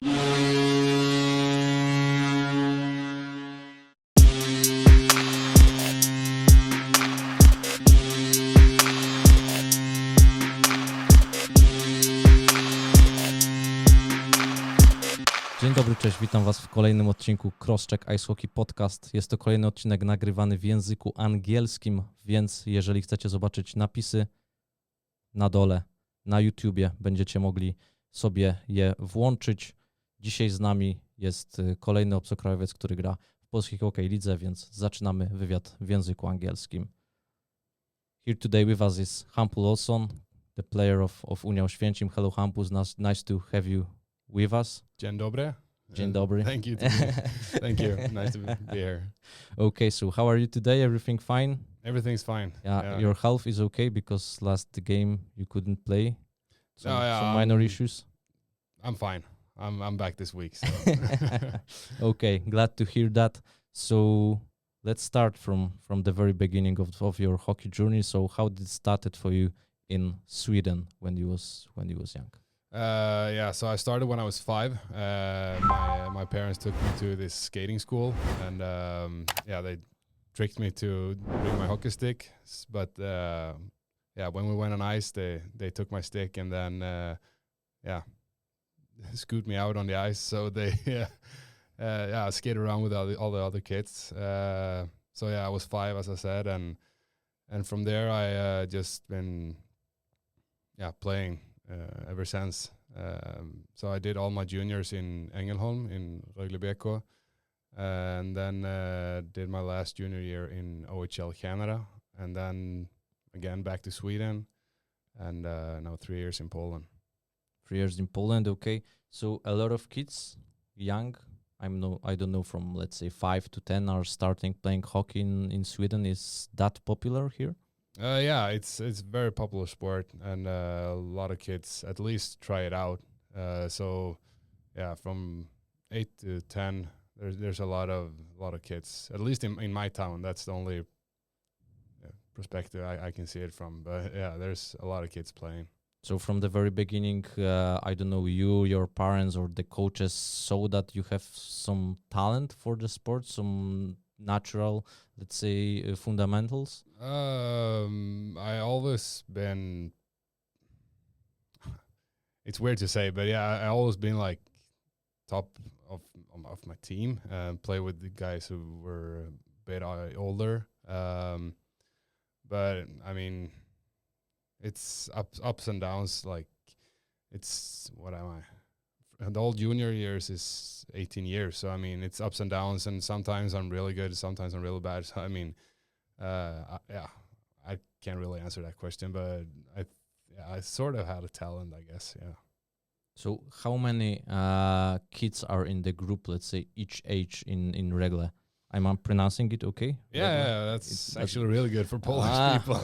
Dzień dobry, cześć, witam Was w kolejnym odcinku Crosscheck Ice Hockey Podcast. Jest to kolejny odcinek nagrywany w języku angielskim, więc jeżeli chcecie zobaczyć napisy na dole na YouTubie, będziecie mogli sobie je włączyć. Dzisiaj z nami jest kolejny obcokrajowiec, który gra w polskiej hokej lidze, więc zaczynamy wywiad w języku angielskim. Here today with us is Hampus Olsson, the player of Unia Oświęcim. Hello Hampus, nice to have you with us. Dzień dobry. Dzień dobry. Thank you. Thank you. Nice to be here. Okay, so how are you today? Everything fine? Everything's fine. Yeah, your health is okay because last game you couldn't play. Some minor issues. I'm fine. I'm back this week. So. Okay, glad to hear that. So let's start from the very beginning of your hockey journey. So how did it started for you in Sweden when you was young? So I started when I was 5. My parents took me to this skating school, and they tricked me to bring my hockey stick. But when we went on ice, they took my stick and then scoot me out on the ice. So they I skated around with all the other kids. I was 5, as I said, and from there I just been playing ever since. So I did all my juniors in Ängelholm in Rögle BK, and then did my last junior year in OHL Canada, and then again back to Sweden, and now 3 years in Poland. 3 years in Poland, okay. So a lot of kids, young, I don't know, from let's say 5 to 10 are starting playing hockey in Sweden. Is that popular here? It's very popular sport, and a lot of kids at least try it out. From 8 to 10, there's a lot of kids. At least in my town, that's the only perspective I can see it from. But there's a lot of kids playing. So from the very beginning, I don't know, your parents or the coaches saw that you have some talent for the sport, some natural, let's say, fundamentals? I always been, it's weird to say, but I always been like top of my team, play with the guys who were a bit older. But I mean, it's ups and downs. Like, it's, what am I? The whole junior years is 18 years. So, I mean, it's ups and downs, and sometimes I'm really good, sometimes I'm really bad. So, I mean, I can't really answer that question, but I sort of had a talent, I guess, yeah. So how many kids are in the group, let's say, each age in Rögle? I'm pronouncing it okay? That's actually really good for Polish people.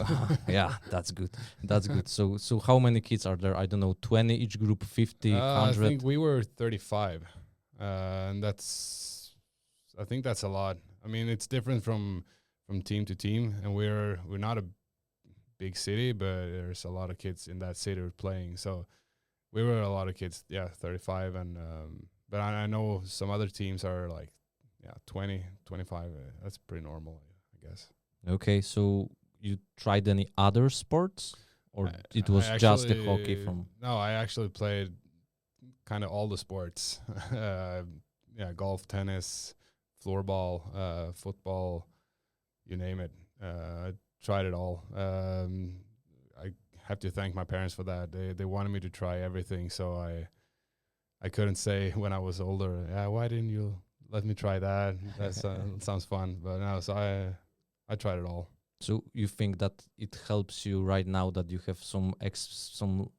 Yeah, that's good. That's good. So how many kids are there? I don't know, 20 each group, 50, 100? I think we were 35, and I think that's a lot. I mean, it's different from team to team, and we're not a big city, but there's a lot of kids in that city playing. So we were a lot of kids, 35, and but I know some other teams are like 20, 25. That's pretty normal, I guess. Okay, so you tried any other sports, or it was just the hockey from? No, I actually played kind of all the sports. Golf, tennis, floorball, football, you name it. I tried it all. I have to thank my parents for that. They wanted me to try everything, so I couldn't say when I was older, why didn't you let me try that? That sounds fun. But no, so I tried it all. So you think that it helps you right now that you have some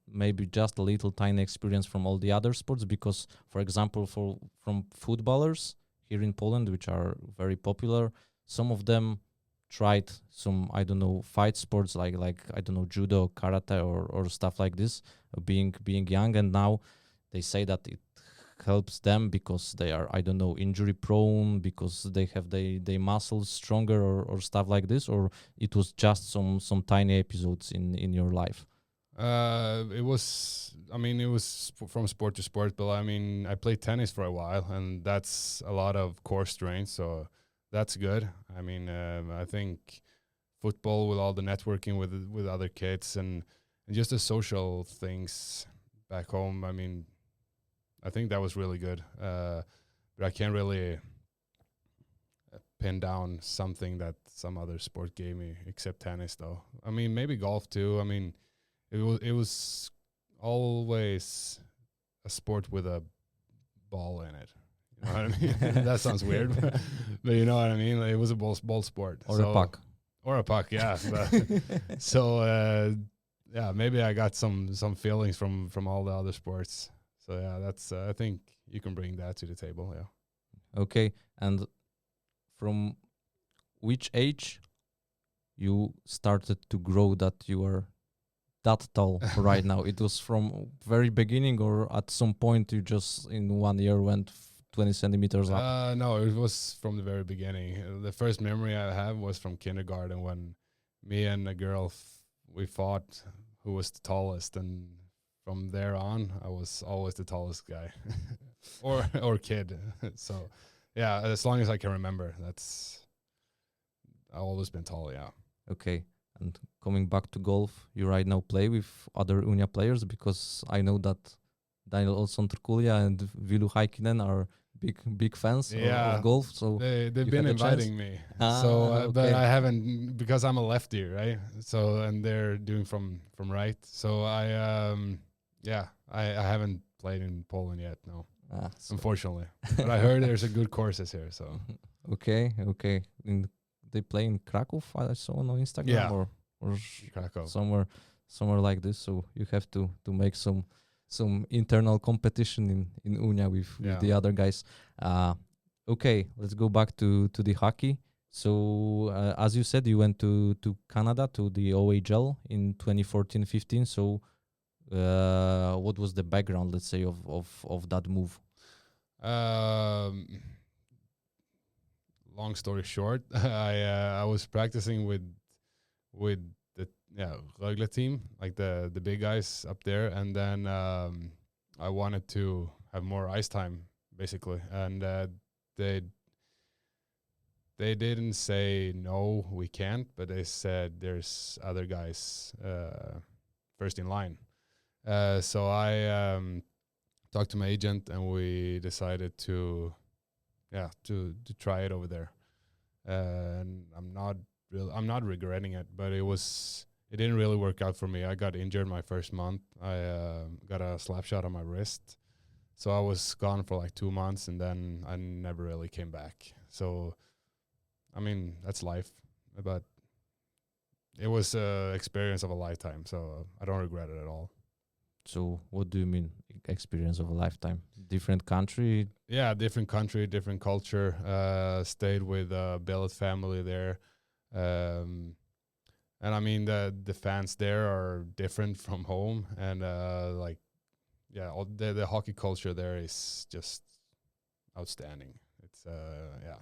maybe just a little tiny experience from all the other sports? Because, for example, from footballers here in Poland, which are very popular, some of them tried some, I don't know, fight sports like I don't know, judo, karate, or stuff like this, being young, and now they say that it helps them because they are, I don't know, injury prone, because they have their muscles stronger or stuff like this, or it was just some tiny episodes in your life? It was. I mean, it was from sport to sport, but I mean, I played tennis for a while, and that's a lot of core strength, so that's good. I mean, I think football with all the networking with other kids and just the social things back home. I mean, I think that was really good. But I can't really pin down something that some other sport gave me except tennis, though. I mean, maybe golf too. I mean, it was always a sport with a ball in it. You know what I mean? That sounds weird, but you know what I mean. Like, it was a ball sport Or a puck. or a puck. Yeah. So yeah, maybe I got some feelings from all the other sports. So yeah, that's I think you can bring that to the table. Yeah. Okay, and from which age you started to grow that you are that tall right now? It was from very beginning, or at some point you just in 1 year went 20 centimeters up? No, it was from the very beginning. The first memory I have was from kindergarten when me and a girl we fought who was the tallest, and from there on I was always the tallest guy or kid. So yeah, as long as I can remember, I've always been tall. Yeah. Okay, and coming back to golf, you right now play with other Unia players, because I know that Daniel Olsson Turkulja and Vilu Häkkinen are big fans Yeah, of golf. So they've you been had a chance? inviting me. Ah, So, but okay. I haven't because I'm a lefty, right? So, and they're doing from right. So I haven't played in Poland yet. No, So unfortunately. But I heard there's a good courses here. So okay. They play in Krakow. I saw on Instagram, Yeah. or Krakow. somewhere like this. So you have to make some internal competition in Unia with Yeah. the other guys. Okay, let's go back to the hockey. So as you said, you went to Canada to the OHL in 2014-15. So what was the background, let's say, of that move? Long story short, I was practicing with the Rögle team, like the big guys up there, and then I wanted to have more ice time basically, and they didn't say no, we can't, but they said there's other guys first in line. So I talked to my agent, and we decided to try it over there. And I'm not regretting it, but it didn't really work out for me. I got injured my first month. I got a slap shot on my wrist, so I was gone for like 2 months, and then I never really came back. So, I mean, that's life, but it was a experience of a lifetime. So I don't regret it at all. So what do you mean experience of a lifetime? Different country? Yeah, different country, different culture. Stayed with a billet family there, and I mean the fans there are different from home, and like the hockey culture there is just outstanding. It's yeah.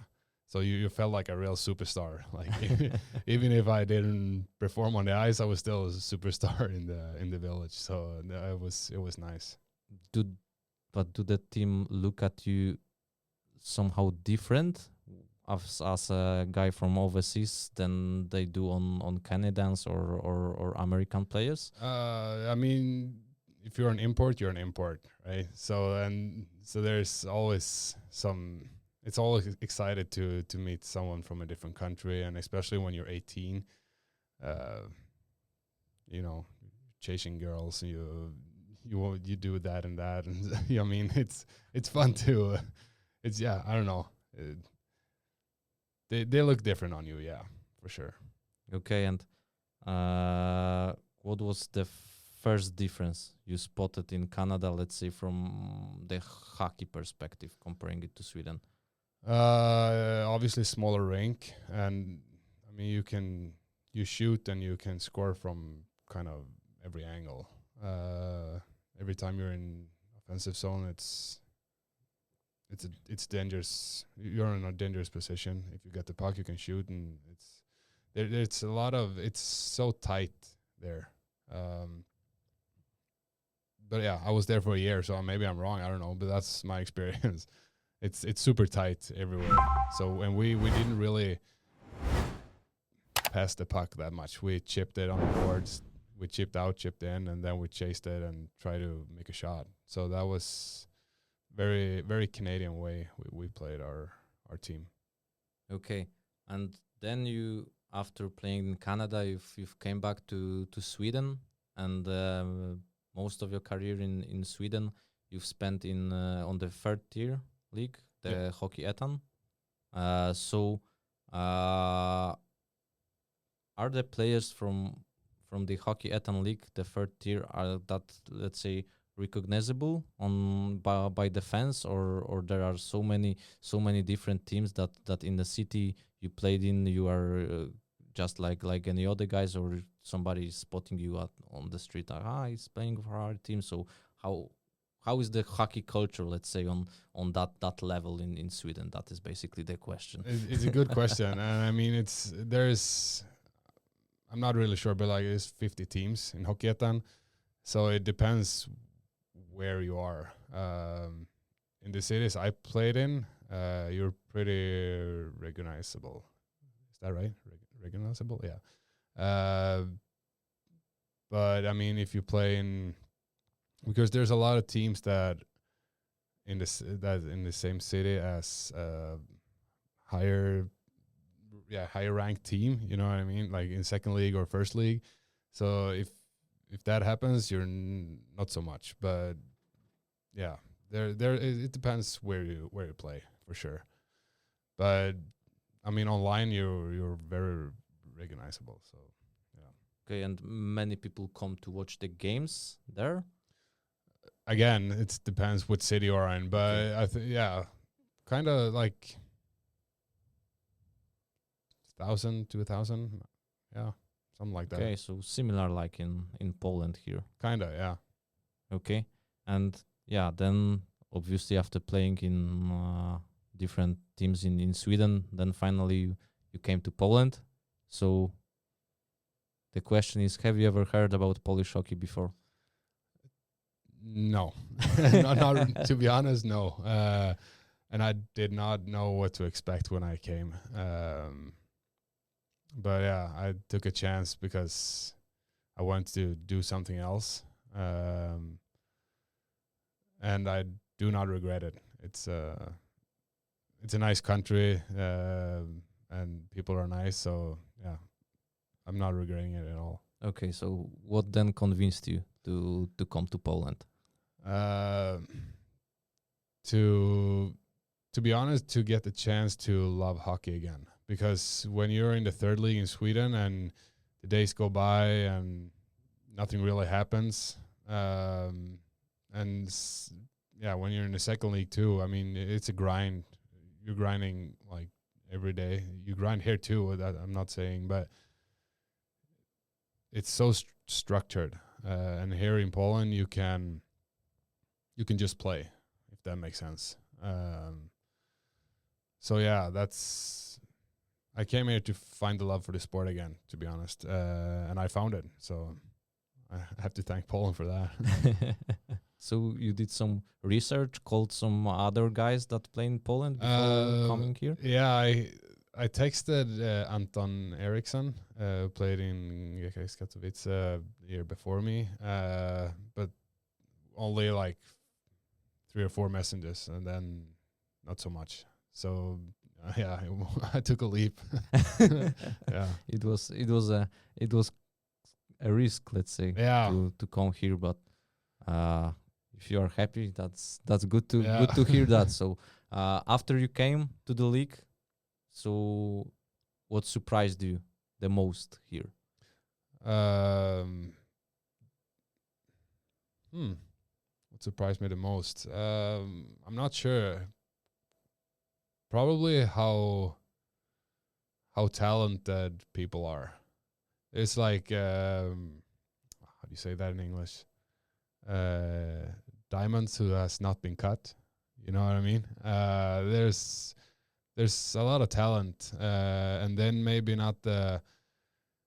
So you felt like a real superstar. Like even if I didn't perform on the ice, I was still a superstar in the village. So it was nice. do the team look at you somehow different as a guy from overseas than they do on Canadians or American players? I mean, if you're an import, you're an import, right? So there's always some. It's always excited to meet someone from a different country, and especially when you're 18, you know, chasing girls, you do that and that, and I mean, it's fun to, it's I don't know, they look different on you, yeah, for sure. Okay, and what was the first difference you spotted in Canada, let's say from the hockey perspective, comparing it to Sweden? Obviously smaller rink, and I mean you shoot and you can score from kind of every angle. Every time you're in offensive zone, it's dangerous. You're in a dangerous position. If you get the puck, you can shoot, and it's a lot of, it's so tight there. but yeah, I was there for a year, so maybe I'm wrong. I don't know, but that's my experience. It's super tight everywhere. So and we didn't really pass the puck that much. We chipped it on the boards. We chipped out, chipped in, and then we chased it and tried to make a shot. So that was very, very Canadian way we played our team. Okay, and then you, after playing in Canada, you've came back to Sweden, and most of your career in Sweden you've spent in on the third tier league, the Yeah. Hockey Etan. So, are the players from the Hockey Etan league, the third tier, are that, let's say, recognizable on by the fans, or there are so many different teams that in the city you played in, you are just like any other guys, or somebody is spotting you out on the street, he's playing for our team. So how is the hockey culture, let's say, on that level in Sweden? That is basically the question. It's a good question, and I mean I'm not really sure, but like it's 50 teams in Hockeyetan, so it depends where you are. In the cities I played in, you're pretty recognizable. Is that right? Recognizable, yeah. But I mean, if you play in, because there's a lot of teams that in the same city as higher ranked team, you know what I mean, like in second league or first league. So if that happens, you're not so much. But yeah, it depends where you play for sure. But I mean, online you're very recognizable. So yeah. Okay, and many people come to watch the games there. Again, it depends what city you're in, but Okay. I think kind of like 1,000 to 1,000, something like that. Okay, so similar like in Poland here. Kinda, yeah. Okay, and yeah, then obviously after playing in different teams in Sweden, then finally you came to Poland. So the question is, have you ever heard about Polish hockey before? No, not to be honest, no. And I did not know what to expect when I came. But yeah, I took a chance because I wanted to do something else. And I do not regret it. It's a nice country, and people are nice. So yeah, I'm not regretting it at all. Okay, so what then convinced you to come to Poland? To be honest, to get the chance to love hockey again. Because when you're in the third league in Sweden and the days go by and nothing really happens, when you're in the second league too, I mean, it's a grind. You're grinding like every day. You grind here too. That I'm not saying, but it's so structured. And here in Poland, you can just play, if that makes sense. So yeah, I came here to find the love for the sport again, to be honest, and I found it. So I have to thank Poland for that. So you did some research, called some other guys that play in Poland before coming here? Yeah, I texted Anton Eriksson, who played in GKS Katowice the year before me, but only like 3 or 4 messages, and then not so much. So yeah, I took a leap. Yeah, it was a risk, let's say, yeah, to come here, but if you are happy, that's good to Yeah. good to hear that. So after you came to the league, so what surprised you the most here? What surprised me the most? I'm not sure. Probably how talented people are. It's like how do you say that in English? Diamonds who has not been cut. You know what I mean? There's a lot of talent, and then maybe not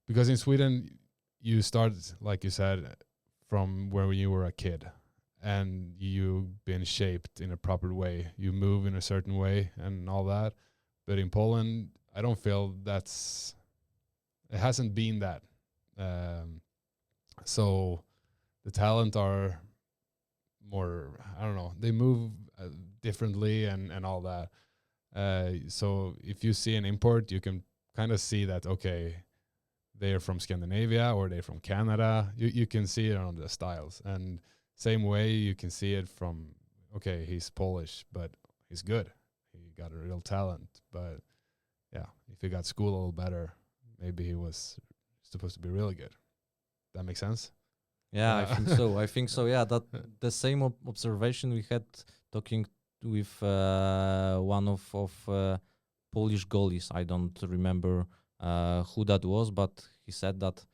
because in Sweden you start, like you said, from where you were a kid, and you've been shaped in a proper way. You move in a certain way and all that. But in Poland, I don't feel it hasn't been that. So the talent are more, I don't know, they move differently and all that. So if you see an import, you can kind of see that, okay, they're from Scandinavia or they're from Canada. You can see it on the styles. And same way you can see it from, okay, he's Polish, but he's good. He got a real talent. But yeah, if he got school a little better, maybe he was supposed to be really good. That makes sense? Yeah, I think so. I think so. Yeah, that the same observation we had talking with one of Polish goalies. I don't remember who that was, but he said that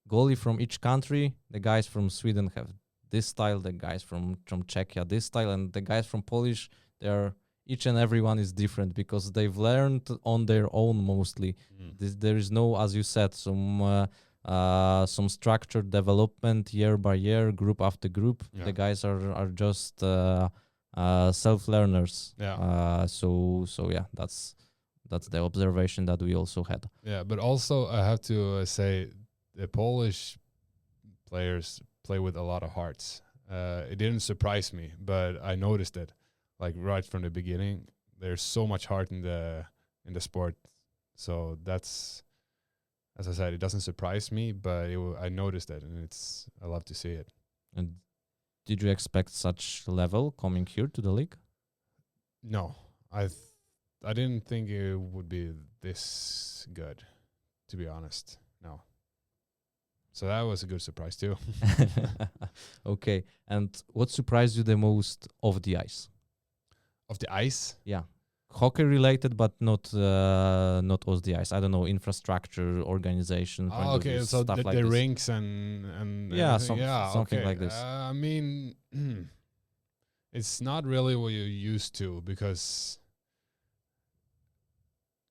goalie from each country, the guys from Sweden have this style, the guys from Czechia this style, and the guys from Polish, they're each and every one is different because they've learned on their own mostly. There is no, as you said, some structured development year by year, group after group. Yeah. The guys are just self-learners. Yeah. So yeah, that's the observation that we also had. Yeah, but also I have to say the Polish players play with a lot of hearts. It didn't surprise me, but I noticed it, like right from the beginning. There's so much heart in the sport, so that's, as I said, it doesn't surprise me, but I noticed it, and I love to see it. And did you expect such level coming here to the league? No, I didn't think it would be this good, to be honest. No. So that was a good surprise too. Okay. And what surprised you the most off the ice? Of the ice? Yeah. Hockey related, but not off the ice. I don't know, infrastructure, organization. point of Okay, view, so stuff the, like the this. rinks and Yeah, everything. something okay. like this. I mean, it's not really what you're used to, because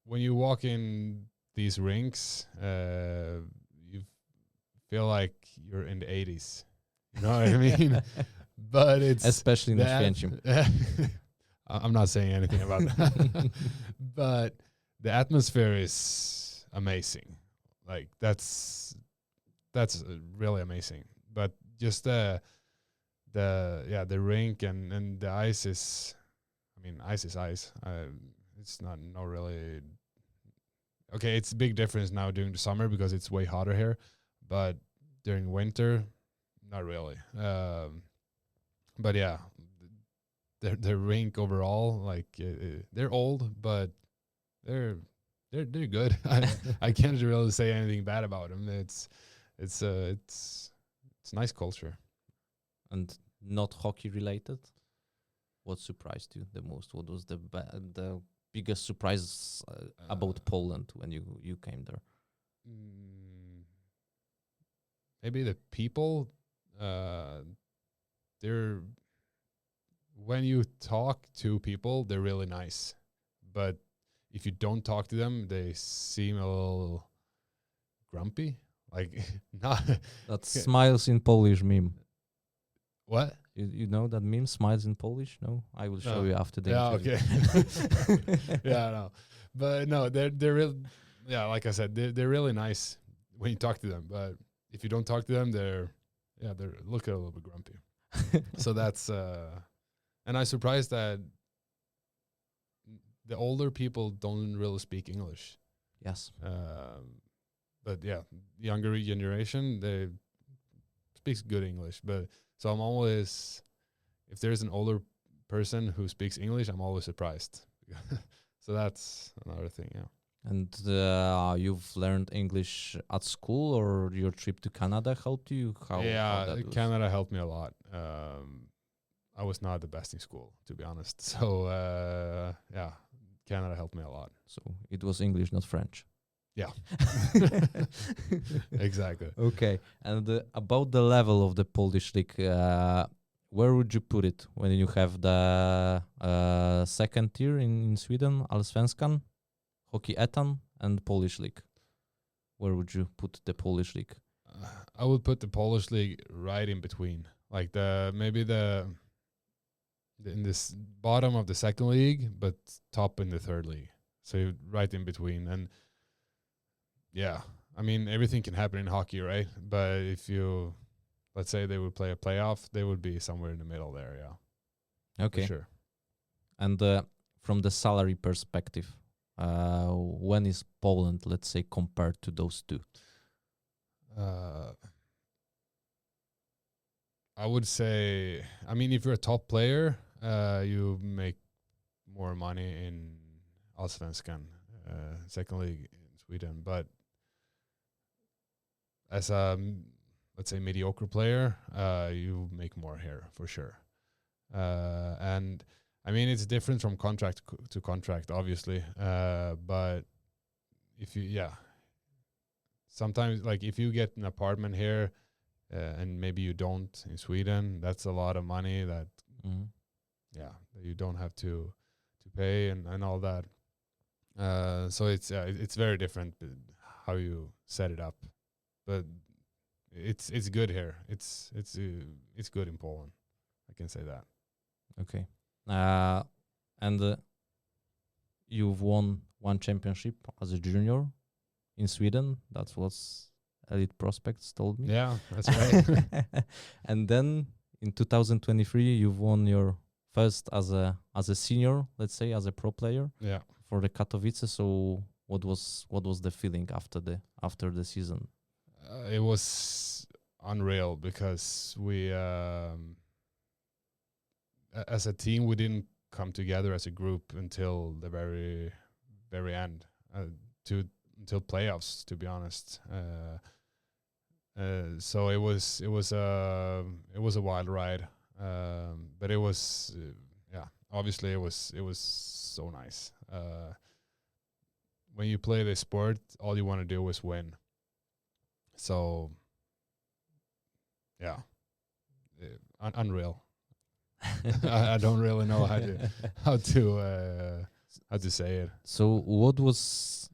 when you walk in these rinks, you feel like you're in the 80s. You know what I mean? But it's especially in Święcim. I'm not saying anything about that. But the atmosphere is amazing. Like that's really amazing. But just the rink and the ice is, I mean, ice is ice. It's not really okay. It's a big difference now during the summer because it's way hotter here, but during winter, not really. But yeah, the rink overall, like they're old, but they're good. I can't really say anything bad about them. It's nice culture. And not hockey related. What surprised you the most? What was the biggest surprise about Poland when you came there? Maybe the people. They're, when you talk to people, they're really nice, but if you don't talk to them, they seem a little grumpy. Like not. That's smiles in Polish meme. What? You know that meme, smiles in Polish? No, I will show No. you after the Yeah. interview. Okay. Yeah. No. But no, they're real. Yeah. Like I said, they're really nice when you talk to them. But if you don't talk to them, they're look a little bit grumpy. So that's and I'm surprised that the older people don't really speak English. Yes. But yeah, younger generation, they speaks good English. But so I'm always, if there's an older person who speaks English, I'm always surprised. So that's another thing. Yeah. And you've learned English at school, or your trip to Canada helped you? How that was? Canada helped me a lot. I was not the best in school, to be honest. So yeah, Canada helped me a lot. So it was English, not French. Yeah. Exactly. Okay. And about the level of the Polish league, where would you put it when you have the second tier in Sweden, Allsvenskan, Hockey Etan, and Polish league? Where would you put the Polish league? I would put the Polish league right in between. like in this bottom of the second league, but top in the third league. So you're right in between. And yeah, I mean, everything can happen in hockey, right? But if you, let's say they would play a playoff, they would be somewhere in the middle there. Yeah, Okay. for sure. And from the salary perspective, when is Poland, let's say, compared to those two? I would say, I mean, if you're a top player, you make more money in Allsvenskan, second league in Sweden. But as a, let's say, mediocre player, you make more here for sure. And I mean, it's different from contract to contract, obviously. But if you, sometimes, like, if you get an apartment here, and maybe you don't in Sweden, that's a lot of money that, that you don't have to pay and all that. So it's very different how you set it up, but it's good here. It's good in Poland. I can say that. Okay. And you've won one championship as a junior in Sweden. That's what Elite Prospects told me. Yeah, that's right. And then in 2023, you've won your first as a senior, let's say, as a pro player. Yeah. For the Katowice. So what was the feeling after the season? It was unreal because we, as a team, we didn't come together as a group until the very, very end, until playoffs, to be honest. So it was a wild ride, but it was obviously it was so nice. When you play the sport, all you want to do is win. So yeah, unreal. I don't really know how to say it. So what was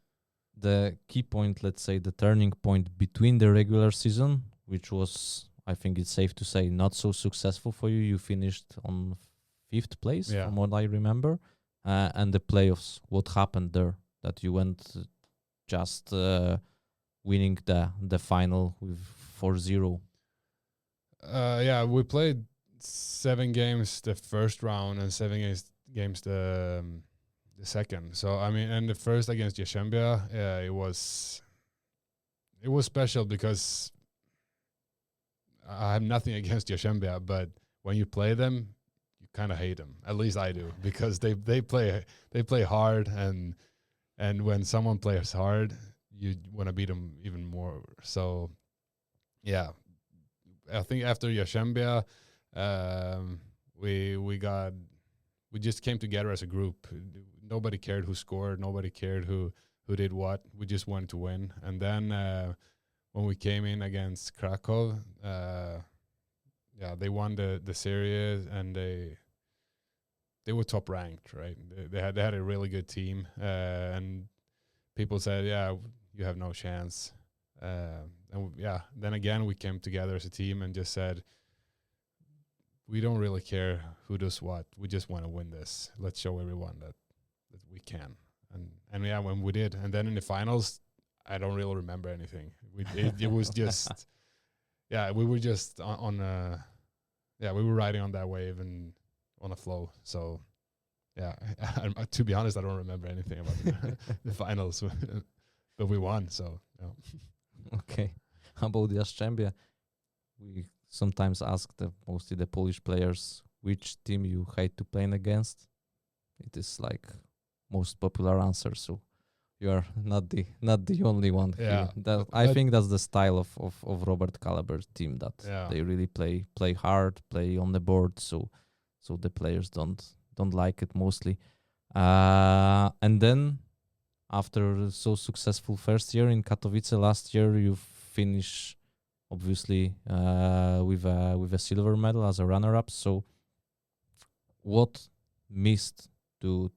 the key point, let's say the turning point between the regular season, which was, I think it's safe to say, not so successful for you? You finished on 5th place, from what I remember, and the playoffs. What happened there that you went just winning the final with 4-0? Yeah, we played 7 games the first round and 7 games the second. So I mean, and the first against Yeshembia, it was special because I have nothing against Yeshembia, but when you play them, you kind of hate them. At least I do, because they play hard, and when someone plays hard, you want to beat them even more. So yeah, I think after Yeshembia, we just came together as a group. Nobody cared who scored. Nobody cared who did what. We just wanted to win. And then when we came in against Krakow, they won the series, and they were top ranked, right? They had a really good team, and people said, yeah, you have no chance. Then again, we came together as a team and just said, we don't really care who does what. We just want to win this. Let's show everyone that we can. And yeah, when we did, and then in the finals, I don't really remember anything. It was just, we were just we were riding on that wave and on a flow. So yeah, to be honest, I don't remember anything about the finals, but we won. So yeah. Okay. How about the Jastrzębie? We sometimes ask mostly the Polish players which team you hate to play against. It is like most popular answer, so you are not the only one here. I think that's the style of Robert Kalaber's team, that they really play hard, play on the board, so the players don't like it mostly. And then after so successful first year in Katowice last year, you finish obviously with a silver medal as a runner-up. So what missed to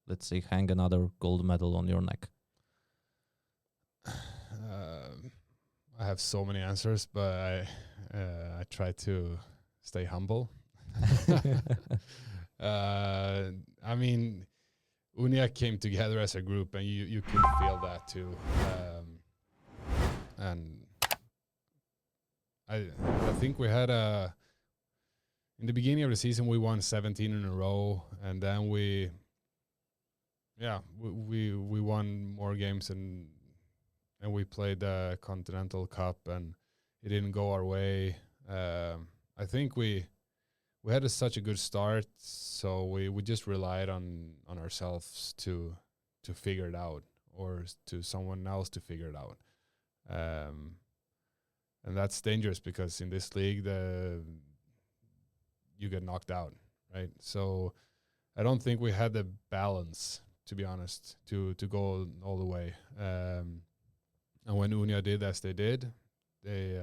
let's say hang another gold medal on your neck? I have so many answers, but I try to stay humble. I mean, Unia came together as a group, and you could feel that too. And I think we had in the beginning of the season we won 17 in a row, and then we won more games, and we played the Continental Cup, and it didn't go our way. I think we had such a good start, so we just relied on ourselves to figure it out, or to someone else to figure it out. And that's dangerous, because in this league you get knocked out, right? So I don't think we had the balance, to be honest, to go all the way. And when Unia did as they did, they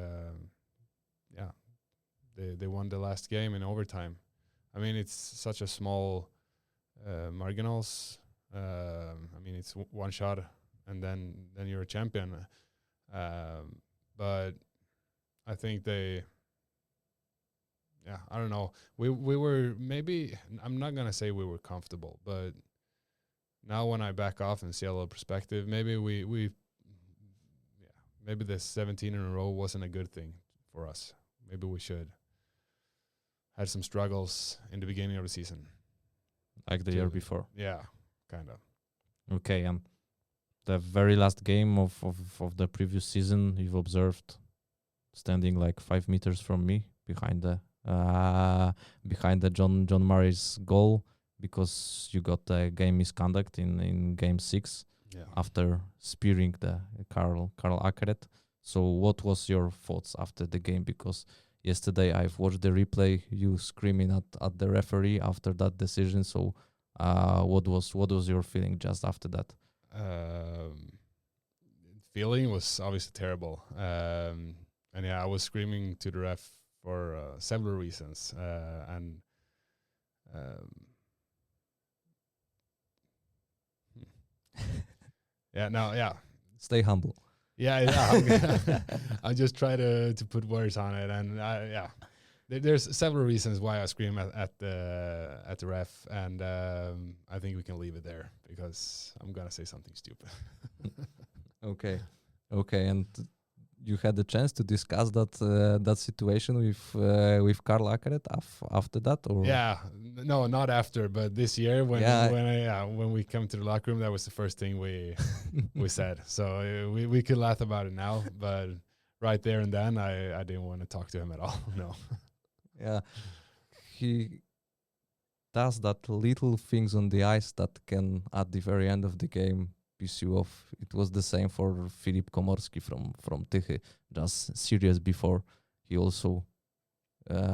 won the last game in overtime. I mean, it's such a small marginals. I mean, it's one shot, and then you're a champion. But I think I don't know. We were, maybe, I'm not gonna say we were comfortable, but now when I back off and see a little perspective, maybe maybe the 17 in a row wasn't a good thing for us. Maybe we should had some struggles in the beginning of the season, Like the year before. Yeah, kind of. Okay, and the very last game of the previous season, you've observed standing like 5 meters from me behind the John Murray's goal, because you got a game misconduct in game 6 after spearing the Karl Akeret. So what was your thoughts after the game? Because yesterday I've watched the replay, you screaming at the referee after that decision. So what was your feeling just after that? Feeling was obviously terrible. And yeah, I was screaming to the ref for several reasons. Stay humble. Yeah. I just try to put words on it, and there's several reasons why I scream at the ref, and I think we can leave it there, because I'm gonna say something stupid. Okay, and you had the chance to discuss that situation with Karl Akeret after that, or? Yeah, no, not after, but this year when we come to the locker room, that was the first thing we said. So we could laugh about it now, but right there and then, I didn't want to talk to him at all. No. Yeah, he does that little things on the ice that can, at the very end of the game, piss you off. It was the same for Filip Komorski from Tychy. Just series before, he also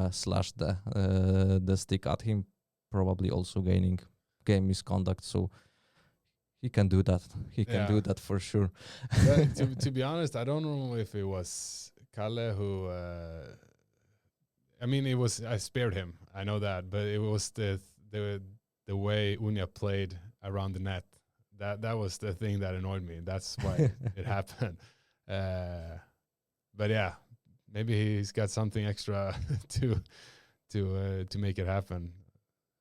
slashed the stick at him, probably also gaining game misconduct. So he can do that. He can do that for sure. to be honest, I don't know if it was Kalle who. I mean, I spared him. I know that, but it was the way Unia played around the net. That was the thing that annoyed me. That's why it happened. But yeah, maybe he's got something extra to make it happen,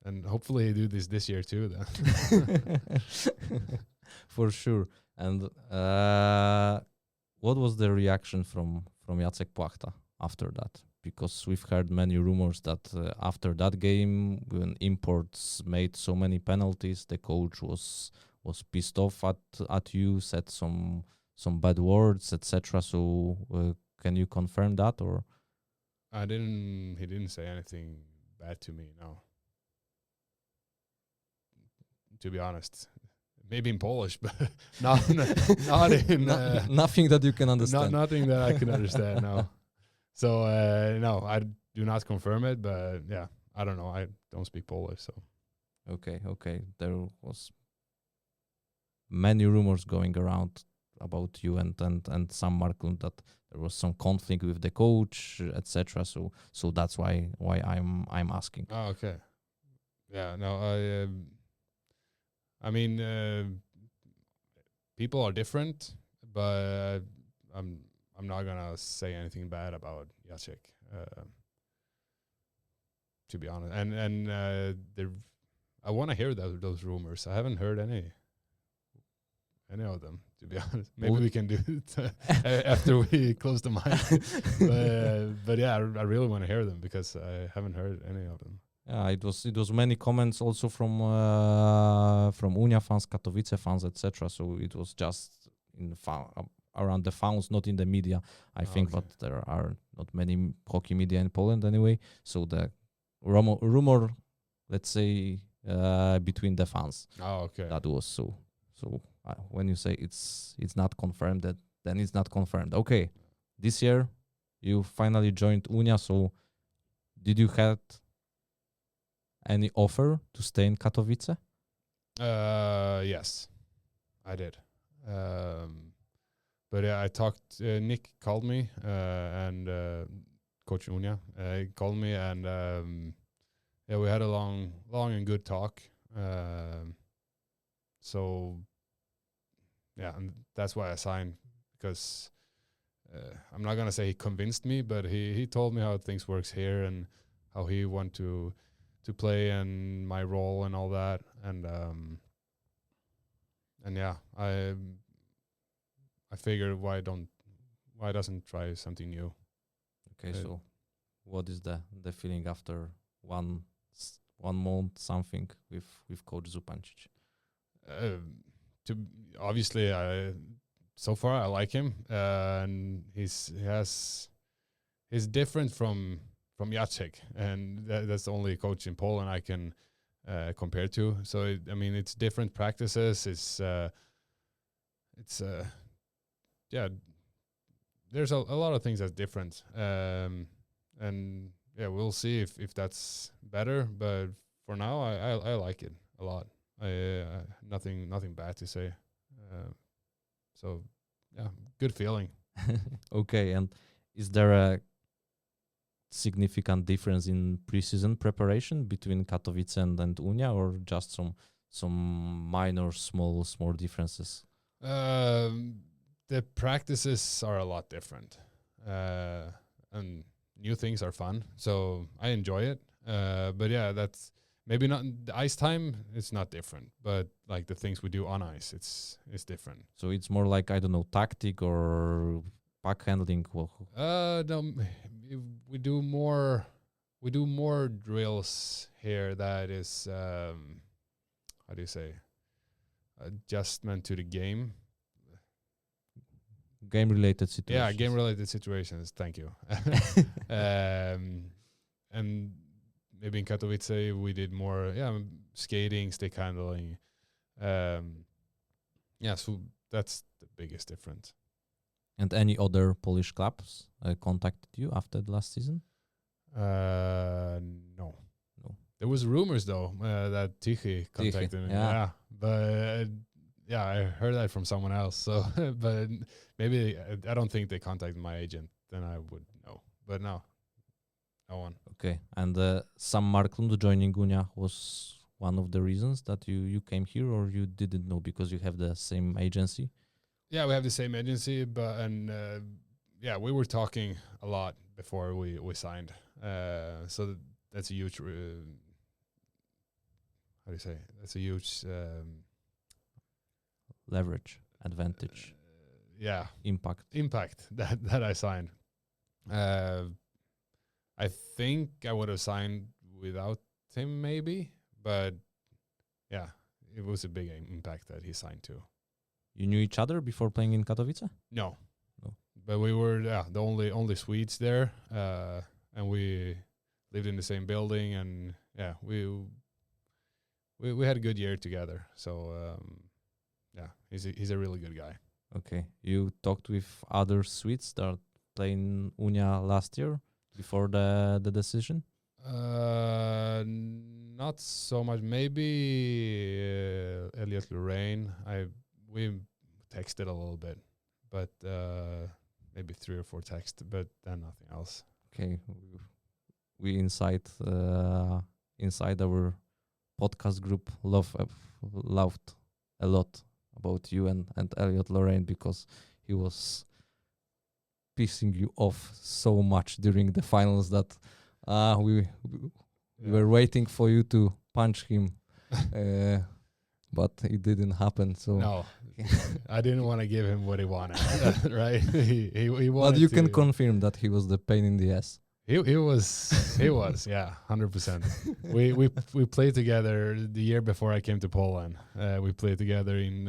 and hopefully he do this year too. Then for sure. And what was the reaction from Jacek Płachta after that? Because we've heard many rumors that after that game, when Imports made so many penalties, the coach was pissed off at you, said some bad words, etc. So can you confirm that, or? He didn't say anything bad to me, no. To be honest, maybe in Polish, but not in nothing that you can understand. Nothing that I can understand. No. So no, I do not confirm it, but yeah, I don't know. I don't speak Polish, so. Okay. There was many rumors going around about you and Sam Marklund, that there was some conflict with the coach, etc. So that's why I'm asking. Oh, okay. Yeah, no, I mean, people are different, but I'm not gonna say anything bad about Jacek. to be honest. And I want to hear those rumors. I haven't heard any of them, to be honest. Maybe Well- we can do it after we close the mic. But yeah, I really want to hear them because I haven't heard any of them. Yeah, it was many comments also from Unia fans, Katowice fans, etc. So it was just around the fans, not in the media, I think. Okay. But there are not many hockey media in Poland anyway. So the rumor, let's say, between the fans, Oh, okay. that was so. So when you say it's not confirmed, then it's not confirmed. Okay, this year you finally joined Unia. So did you had any offer to stay in Katowice? Yes, I did. But yeah, I talked. Nick called me, and Coach Unia called me, and yeah, we had a long and good talk. So yeah, and that's why I signed, because I'm not gonna say he convinced me, but he told me how things works here and how he want to play and my role and all that, and yeah, I figured why doesn't try something new. Okay, so what is the feeling after one month something with Coach Zupancic? Obviously, so far I like him, and he's different from Jacek, and that's the only coach in Poland I can compare to. So it's different practices. Yeah, there's a lot of things that's different, and yeah, we'll see if that's better. But for now, I like it a lot. Nothing bad to say. So yeah, good feeling. Okay, and is there a significant difference in preseason preparation between Katowice and Unia, or just some minor small differences? The practices are a lot different, and new things are fun, so I enjoy it. But yeah, that's maybe not the ice time. It's not different, but like the things we do on ice, it's different. So it's more like, I don't know, tactic or puck handling. Well, No, we do more drills here. That is, how do you say, adjustment to the game. game-related situations. Yeah, game-related situations. Thank you. And maybe in Katowice we did more, skating, stick handling. Yeah, so that's the biggest difference. And any other Polish clubs contacted you after the last season? No. There was rumors though that Tichy contacted me. yeah. Yeah, but yeah, I heard that from someone else. So, but maybe I don't think they contacted my agent. Then I would know. But no one. Okay, and Sam Marklund joining Unia was one of the reasons that you came here, or you didn't know because you have the same agency? Yeah, we have the same agency, yeah, we were talking a lot before we signed. So that's a huge. How do you say? That's a huge Leverage, advantage, yeah, impact. that I signed. I think I would have signed without him maybe, but yeah, it was a big impact that he signed too. You knew each other before playing in Katowice? No. No. But we were the only Swedes there, and we lived in the same building, and yeah, we had a good year together. So yeah, he's a really good guy. Okay. You talked with other Swedes that played in Unia last year before the decision? Not so much. Maybe Elliot Lorraine. We texted a little bit, but maybe 3 or 4 texts, but then nothing else. Okay. We inside our podcast group loved a lot about you and Elliot Lorraine, because pissing you off so much during the finals that we were waiting for you to punch him, but it didn't happen. So, No, I didn't want to give him what he wanted, right? He but wanted you can to- confirm that he was the pain in the ass. He was, yeah, 100%. We played together the year before I came to Poland. We played together in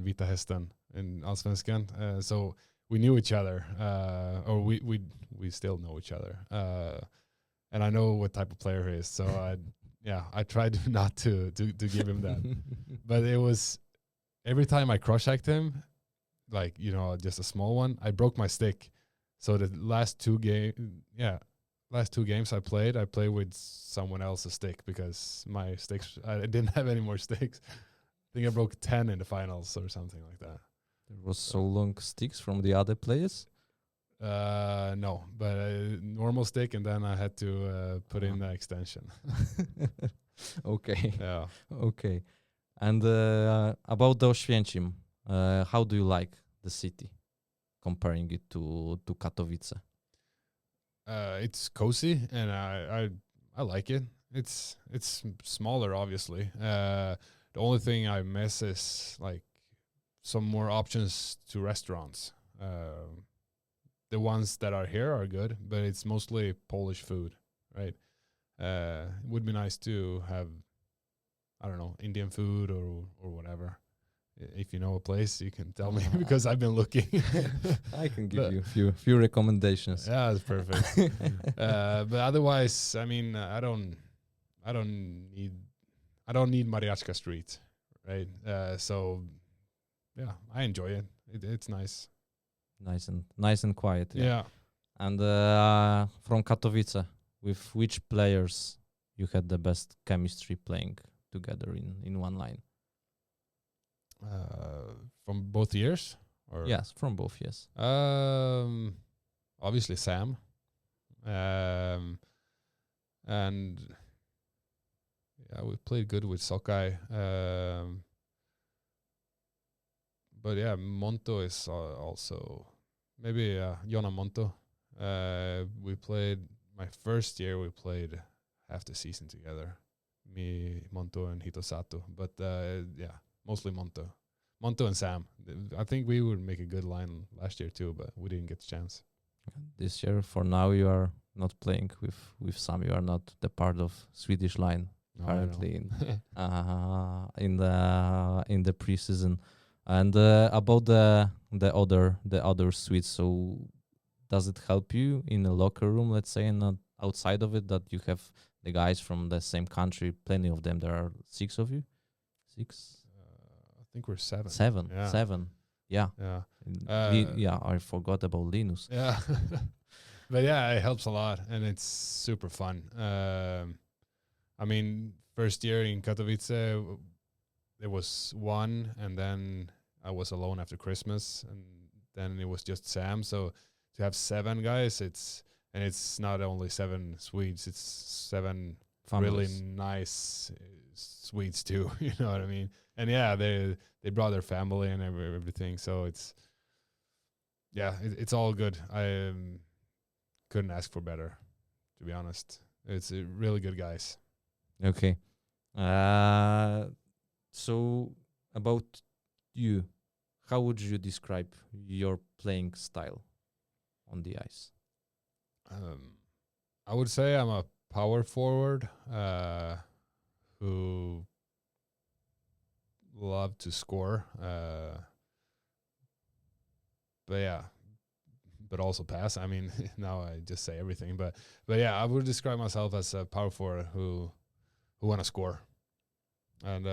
Vita Hästen in Allsvenskan. So we knew each other, or we still know each other. And I know what type of player he is. So I tried not to give him that. But it was every time I cross-checked him, like, just a small one, I broke my stick. So the last two games I played with someone else's stick because my sticks, I didn't have any more sticks. I think I broke 10 in the finals or something like that. There was so long sticks from the other players. No, but a normal stick, and then I had to put in the extension. Okay. Yeah. Okay. And about the Oświęcim, how do you like the city, comparing it to Katowice? It's cozy, and I like it. It's smaller, obviously. The only thing I miss is like some more options to restaurants. The ones that are here are good, but it's mostly Polish food, right? It would be nice to have, I don't know, Indian food or whatever. If you know a place, you can tell me because I've been looking. I can give you a few recommendations. Yeah, that's perfect. But otherwise, I mean, I don't need Mariachka Street, right? So yeah, I enjoy it. It's nice. Nice and quiet. Yeah. And from Katowice, with which players you had the best chemistry playing together in one line? From both years, or Yes, from both. Yes. Obviously Sam, and yeah, we played good with Sokai. But yeah, Monto is also maybe Jona Monto. We played my first year. We played half the season together, me, Monto, and Hitosato. But yeah, mostly Monto and Sam. I think we would make a good line last year too, but we didn't get the chance. This year, for now, you are not playing with Sam. You are not the part of Swedish line No, I currently know. in the preseason. And about the other Swedes, so does it help you in the locker room, let's say, and not outside of it, that you have the guys from the same country? Plenty of them. There are 6 of you. 6. I think we're 7. 7. Yeah. 7. Yeah. Yeah. I forgot about Linus. Yeah. But yeah, it helps a lot, and it's super fun. I mean, first year in Katowice, there was one, and then I was alone after Christmas, and then it was just Sam. So to have 7 guys, it's not only 7 Swedes, it's 7 really Families. nice Swedes too. You know what I mean? And yeah, they brought their family and everything. So it's all good. I couldn't ask for better, to be honest. It's really good guys. Okay. So about you, how would you describe your playing style on the ice? I would say I'm a power forward who love to score, but yeah, but also pass. I mean, now I just say everything, but yeah, I would describe myself as a power forward who want to score and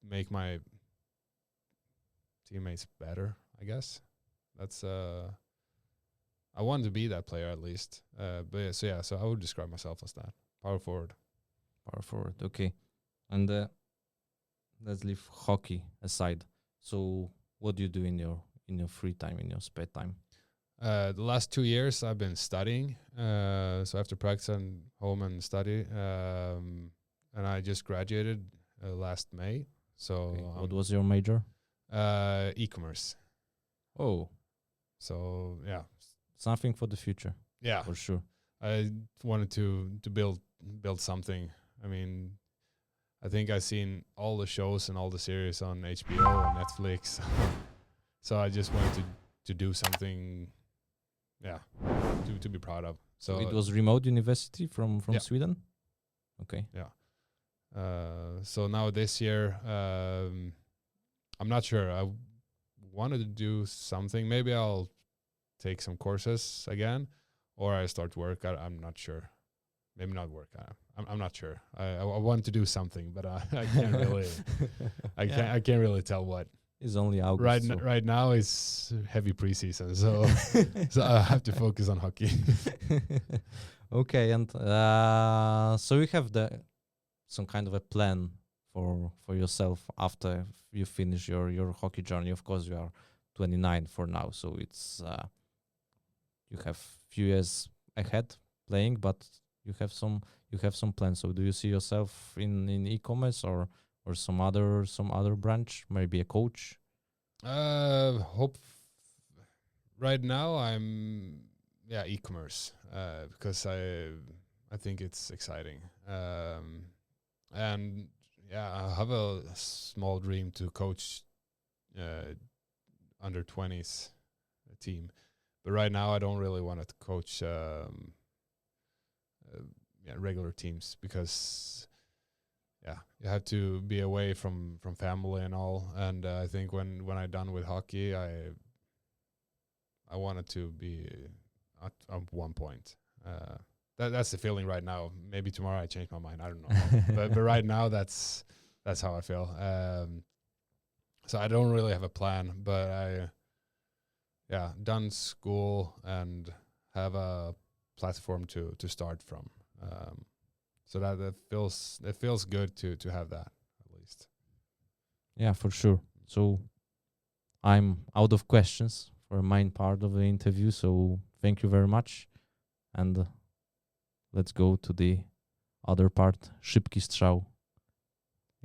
make my teammates better, I guess. That's I wanted to be that player at least. But yeah, so I would describe myself as that. Power forward. Power forward, okay. And let's leave hockey aside. So what do you do in your free time, in your spare time? The last 2 years I've been studying. So after practice I'm home and study. And I just graduated last May. So Okay. What was your major? e-commerce. Oh, So yeah, Something for the future, yeah. for sure. I wanted to build something. I mean, I think I've seen all the shows and all the series on HBO and Netflix. So I just wanted to do something, yeah, to be proud of. So So it was remote university from Yeah. Sweden? Okay. So now this year, I'm not sure. I wanted to do something. Maybe I'll take some courses again, or I start work. I'm not sure. Maybe not work. I'm not sure. I want to do something, but I can't really. I can't really tell what. It's only August. so- Right now is heavy preseason, so so I have to focus on hockey. Okay, and so you have some kind of a plan for yourself after you finish your hockey journey. Of course, you are 29 for now, so it's you have few years ahead playing, but you have some plans. So do you see yourself in e-commerce or some other branch, maybe a coach? Hope right now I'm e-commerce because I think it's exciting, and I have a small dream to coach under 20s team, but right now I don't really want to coach regular teams because you have to be away from family and all. And I think when I'm done with hockey, I wanted to be at one point. That's the feeling right now. Maybe tomorrow I change my mind. I don't know. but right now that's how I feel. So I don't really have a plan, but I done school and have a platform to start from. So that feels good to have that at least. Yeah, for sure. So I'm out of questions for the main part of the interview. So thank you very much, and let's go to the other part. Szybki strzał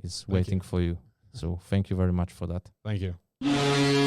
is Thank waiting you. for you. So thank you very much for that. Thank you.